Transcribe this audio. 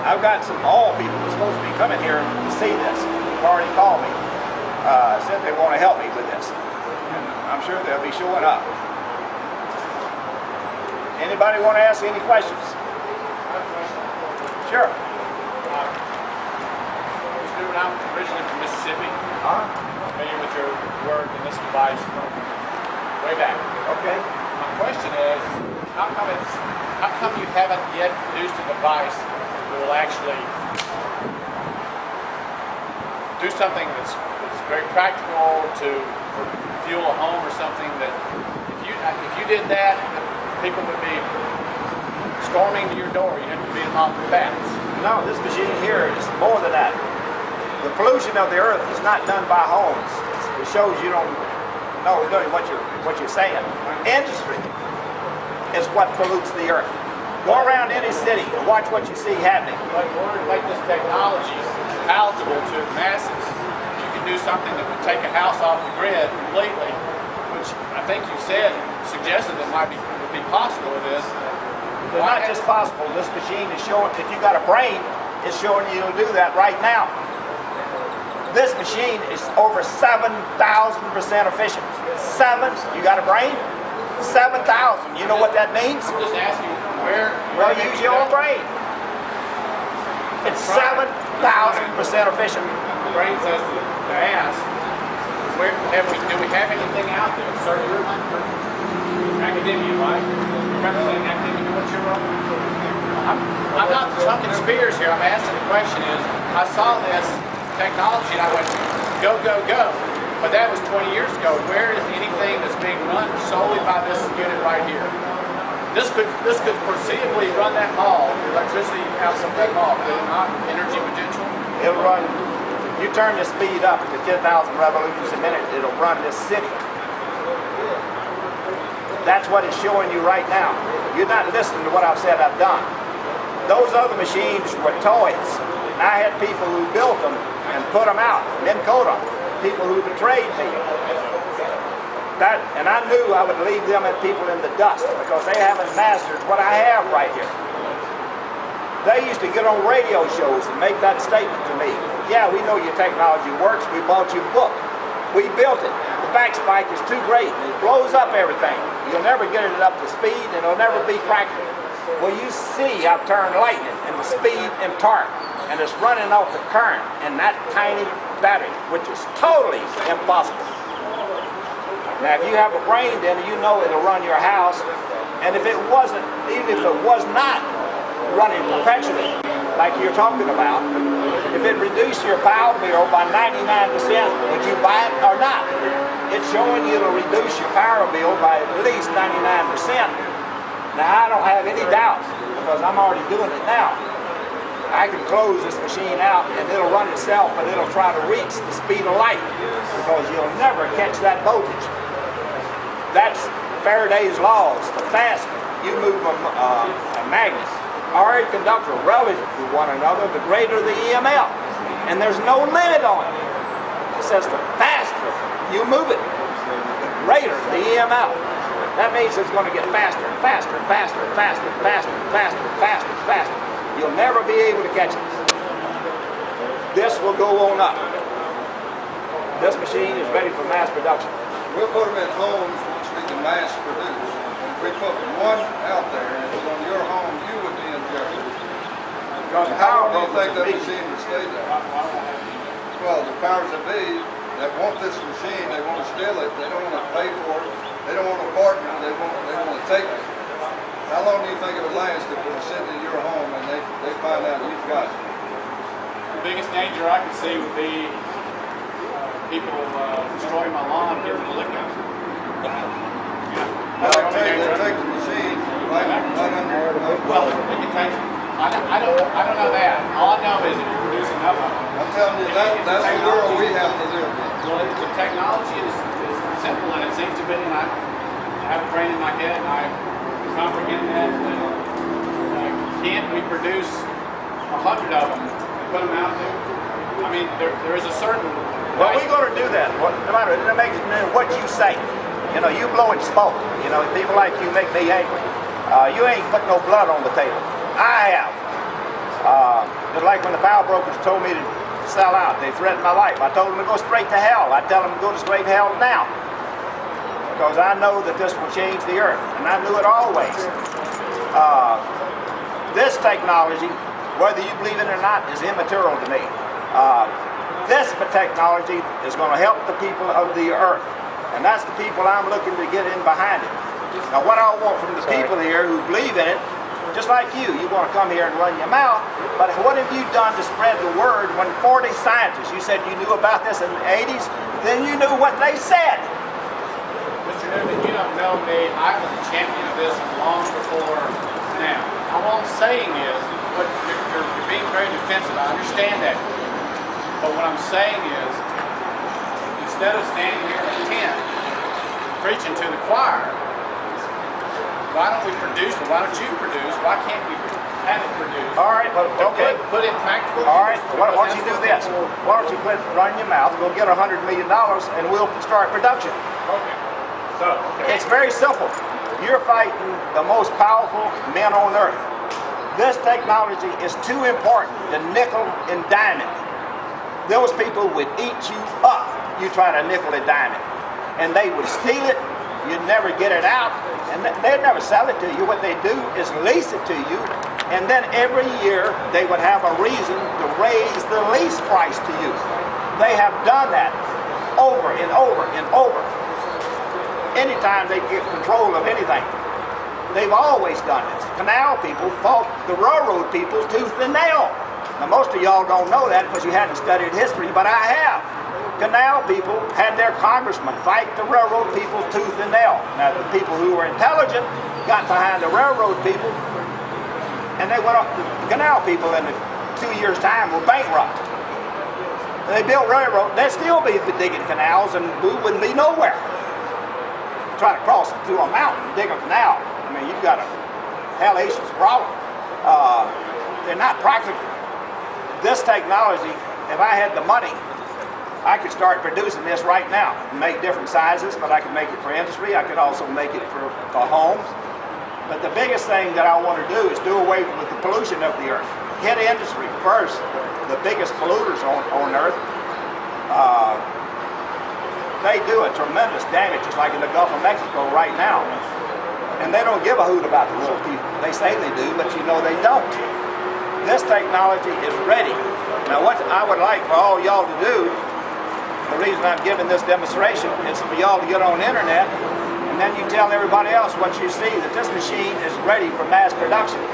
I've got some all people who are supposed to be coming here to see this. They've already called me. Said they want to help me with this. And I'm sure they'll be showing up. Anybody want to ask any questions? Sure. I'm originally from Mississippi. Familiar with your work and this device from way back. Okay. My question is, how come you haven't yet produced a device that will actually do something that's very practical to fuel a home or something that if you did that, people would be storming to your door. You have to beat them off with bats. No, this machine here is more than that. The pollution of the earth is not done by homes. It shows you don't know really what you're saying. Industry is what pollutes the earth. Go around any city and watch what you see happening. But in order to make this technology palatable to the masses, you can do something that would take a house off the grid completely, which I think you suggested that would be possible with this. It's not just possible. This machine is showing, if you got a brain, it's showing you to do that right now. This machine is over 7,000% efficient. You got a brain? 7,000. You know what that means? I'm just asking where well, use your own brain. It's 7,000% efficient. The brain says to ask, do we have anything out there? Sir, you're academia, right? You're representing academia. What's your role? I'm not chunking spears here. I'm asking the question is, I saw this technology and I went, go, go, go. But that was 20 years ago. Where is anything that's being run solely by this unit right here? This could perceivably run that mall, electricity out of that mall, could it not? Energy potential? It'll run, you turn the speed up to 10,000 revolutions a minute, it'll run this city. That's what it's showing you right now. You're not listening to what I've said I've done. Those other machines were toys. And I had people who built them and put them out, and then code them. People who betrayed me. And I knew I would leave them and people in the dust because they haven't mastered what I have right here. They used to get on radio shows and make that statement to me. Yeah, we know your technology works. We bought you a book. We built it. The backspike is too great and it blows up everything. You'll never get it up to speed and it'll never be practical. Well, you see I've turned lightning and the speed and torque. And it's running off the current in that tiny battery, which is totally impossible. Now, if you have a brain, then you know it'll run your house. And if it wasn't, even if it was not running perpetually, like you're talking about, if it reduced your power bill by 99%, would you buy it or not? It's showing you to reduce your power bill by at least 99%. Now, I don't have any doubt because I'm already doing it now. I can close this machine out and it'll run itself, but it'll try to reach the speed of light because you'll never catch that voltage. That's Faraday's laws. The faster you move a magnet or a conductor relative to one another, the greater the EMF. And there's no limit on it. It says the faster you move it, the greater the EMF. That means it's going to get faster, faster, faster, faster, faster, faster, faster, faster. You'll never be able to catch it. This will go on up. This machine is ready for mass production. We'll put them in homes which we can mass produce. If we put one out there and it was on your home, you would be in jeopardy. How long do you think that machine would stay there? Well, the powers that be that want this machine, they want to steal it. They don't want to pay for it. They don't want to partner. They want to take it. How long do you think it would last if it was sitting in your home and they find out you've got it? The biggest danger I could see would be people destroying my lawn and getting a lick out. Well, I'll tell you, they take the machine right under. Well, they can take it. I don't know that. All I know is that you produce enough of them. I'm telling you, that's the world we have to live in. Well, the technology is simple and it seems to be, and I have a brain in my head and I comprehend that, can't we produce 100 of them and put them out there? I mean, there is a certain... Well, we're going to do that. No matter what you say. You know, you blowing smoke. You know, people like you make me angry. You ain't put no blood on the table. I have. Just like when the power brokers told me to sell out, they threatened my life. I told them to go straight to hell. I tell them to go to straight to hell now. Because I know that this will change the earth, and I knew it always. This technology, whether you believe it or not, is immaterial to me. This technology is going to help the people of the earth, and that's the people I'm looking to get in behind it. Now, what I want from the people here who believe in it, just like you want to come here and run your mouth, but what have you done to spread the word when 40 scientists, you said you knew about this in the 80s, then you knew what they said. Mr. Newman, you don't know me. I was a champion of this long before now. All I'm saying is, but you're being very defensive. I understand that. But what I'm saying is, instead of standing here in a tent preaching to the choir, why don't we produce it? Why don't you produce? Why can't we have it produced? All right, well, okay. Put it practical. All right, why don't you do this? Why don't you quit running your mouth, go get $100 million, and we'll start production. Okay. So, okay. It's very simple. You're fighting the most powerful men on earth. This technology is too important to nickel and dime it. Those people would eat you up. You try to nickel and dime it. And they would steal it. You'd never get it out. And they'd never sell it to you. What they do is lease it to you. And then every year they would have a reason to raise the lease price to you. They have done that over and over and over. Anytime they get control of anything. They've always done this. Canal people fought the railroad people tooth and nail. Now most of y'all don't know that because you hadn't studied history, but I have. Canal people had their congressmen fight the railroad people tooth and nail. Now the people who were intelligent got behind the railroad people, and they went up. The canal people in 2 years' time were bankrupt. They built railroad. They'd still be digging canals, and we wouldn't be nowhere. Try to cross through a mountain, dig a canal. I mean, you've got a hellacious problem. They're not practical. This technology, if I had the money, I could start producing this right now. Make different sizes, but I could make it for industry. I could also make it for homes. But the biggest thing that I want to do is do away with the pollution of the earth. Hit industry first, the biggest polluters on earth. They do a tremendous damage, just like in the Gulf of Mexico right now. And they don't give a hoot about the little people. They say they do, but you know they don't. This technology is ready. Now what I would like for all y'all to do, the reason I'm giving this demonstration is for y'all to get on the internet, and then you tell everybody else what you see, that this machine is ready for mass production.